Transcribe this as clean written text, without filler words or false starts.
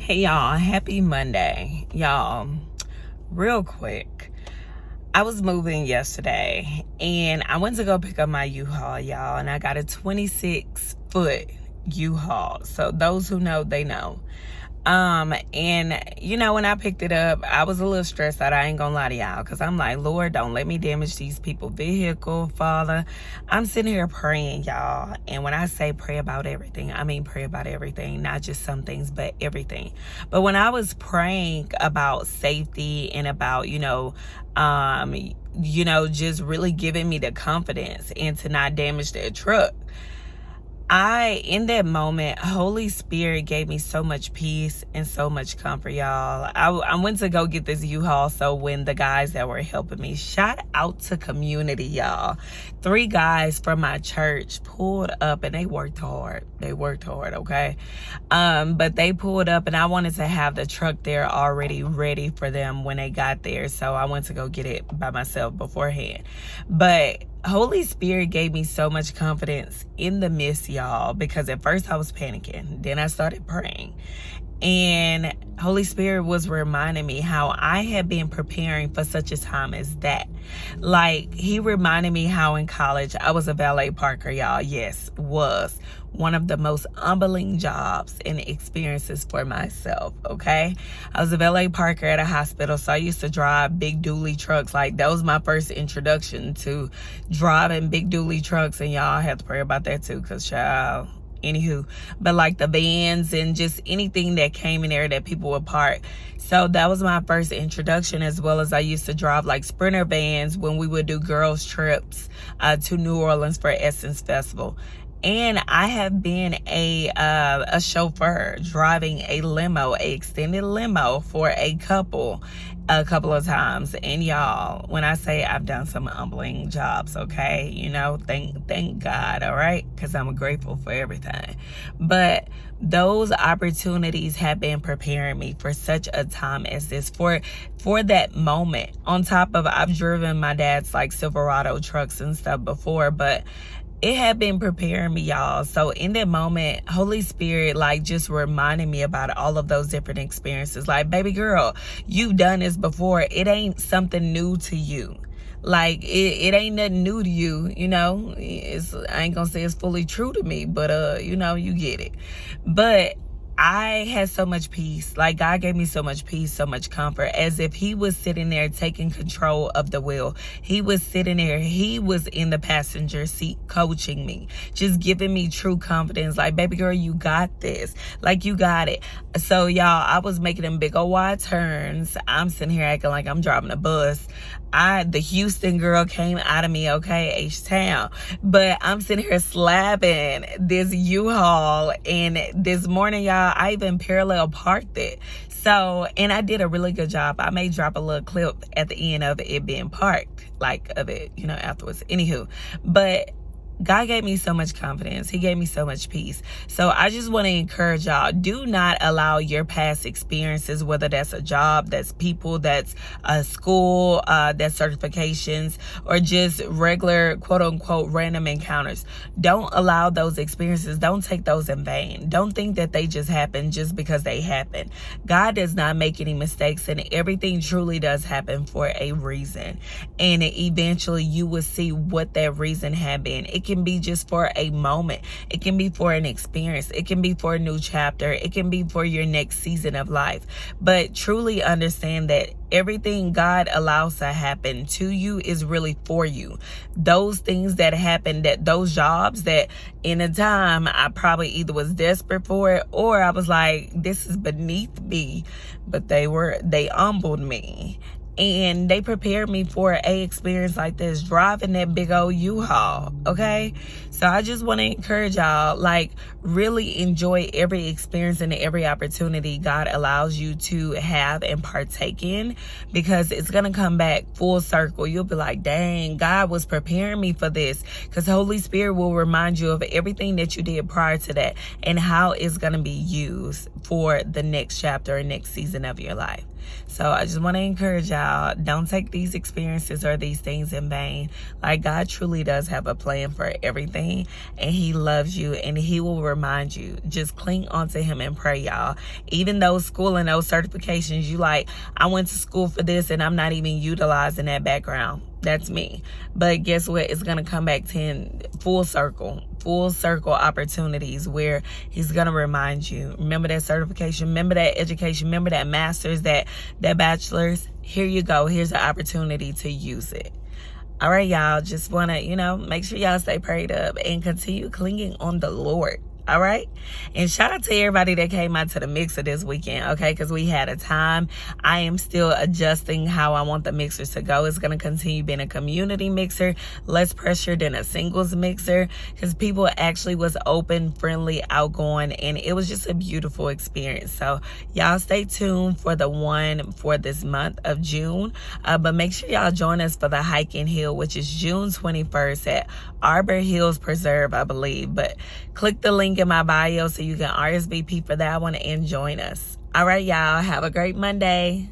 Hey y'all, happy Monday. Y'all, real quick, I was moving yesterday and I went to go pick up my U-Haul, y'all, and I got a 26-foot U-Haul. So those who know, they know. And when I picked it up, I was a little stressed out. I ain't gonna lie to y'all, because I'm like, Lord, don't let me damage these people's vehicle, Father. I'm sitting here praying, y'all. And when I say pray about everything, I mean pray about everything, not just some things, but everything. But when I was praying about safety and about, just really giving me the confidence and to not damage their truck, in that moment, Holy Spirit gave me so much peace and so much comfort, y'all. I went to go get this U-Haul, so when the guys that were helping me, shout out to community, y'all. 3 guys from my church pulled up and they worked hard. Okay? But they pulled up and I wanted to have the truck there already ready for them when they got there, so I went to go get it by myself beforehand. But Holy Spirit gave me so much confidence in the midst, y'all, because at first I was panicking. Then I started praying. And Holy Spirit was reminding me how I had been preparing for such a time as that. Like, he reminded me how in college I was a valet parker, y'all. Yes, was one of the most humbling jobs and experiences for myself, okay? I was a valet parker at a hospital, so I used to drive big dually trucks. Like, that was my first introduction to driving big dually trucks, and y'all have to pray about that too, because child, anywho, but like the vans and just anything that came in there that people would park. So that was my first introduction, as well as I used to drive like Sprinter vans when we would do girls trips to New Orleans for Essence Festival. And I have been a chauffeur driving a limo, a extended limo for a couple of times. And y'all, when I say I've done some humbling jobs, okay, thank God, all right, because I'm grateful for everything. But those opportunities have been preparing me for such a time as this, for that moment. On top of, I've driven my dad's like Silverado trucks and stuff before, but it had been preparing me, y'all. So in that moment, Holy Spirit like just reminded me about all of those different experiences. Like, baby girl, you've done this before. It ain't something new to you. Like, it ain't nothing new to you, I ain't gonna say it's fully true to me, but you get it. But I had so much peace. Like, God gave me so much peace, so much comfort, as if he was sitting there taking control of the wheel. He was sitting there. He was in the passenger seat coaching me, just giving me true confidence. Like, baby girl, you got this. Like, you got it. So, y'all, I was making them big old wide turns. I'm sitting here acting like I'm driving a bus. The Houston girl came out of me, okay, H-Town. But I'm sitting here slapping this U-Haul. And this morning, y'all, I even parallel parked it. So, and I did a really good job. I may drop a little clip at the end of it being parked, like of it, afterwards. Anywho, but God gave me so much confidence. He gave me so much peace. So I just want to encourage y'all, do not allow your past experiences, whether that's a job, that's people, that's a school, that's certifications, or just regular, quote unquote, random encounters. Don't allow those experiences. Don't take those in vain. Don't think that they just happen just because they happen. God does not make any mistakes, and everything truly does happen for a reason. And eventually you will see what that reason had been. It can be just for a moment. It can be for an experience. It can be for a new chapter. It can be for your next season of life. But truly understand that everything God allows to happen to you is really for you. Those things that happen, that those jobs that in a time I probably either was desperate for it, or I was like, this is beneath me, but they humbled me. And they prepared me for a experience like this, driving that big old U-Haul, okay? So I just want to encourage y'all, like, really enjoy every experience and every opportunity God allows you to have and partake in, because it's going to come back full circle. You'll be like, dang, God was preparing me for this, because Holy Spirit will remind you of everything that you did prior to that and how it's going to be used for the next chapter or next season of your life. So I just want to encourage y'all, don't take these experiences or these things in vain. Like, God truly does have a plan for everything, and he loves you, and he will remind you. Just cling onto him and pray, y'all. Even those school and those certifications, you like, I went to school for this and I'm not even utilizing that background. That's me. But guess what? It's going to come back 10 full circle opportunities where he's going to remind you. Remember that certification, remember that education, remember that master's, that bachelor's. Here you go. Here's an opportunity to use it. All right, y'all. Just want to, make sure y'all stay prayed up and continue clinging on the Lord. All right. And shout out to everybody that came out to the mixer this weekend. Okay. Because we had a time. I am still adjusting how I want the mixers to go. It's going to continue being a community mixer, less pressure than a singles mixer, because people actually was open, friendly, outgoing, and it was just a beautiful experience. So y'all stay tuned for the one for this month of June. But make sure y'all join us for the Hike and Hill, which is June 21st at Arbor Hills Preserve, I believe. But click the link in my bio so you can RSVP for that one and join us. All right, y'all. Have a great Monday.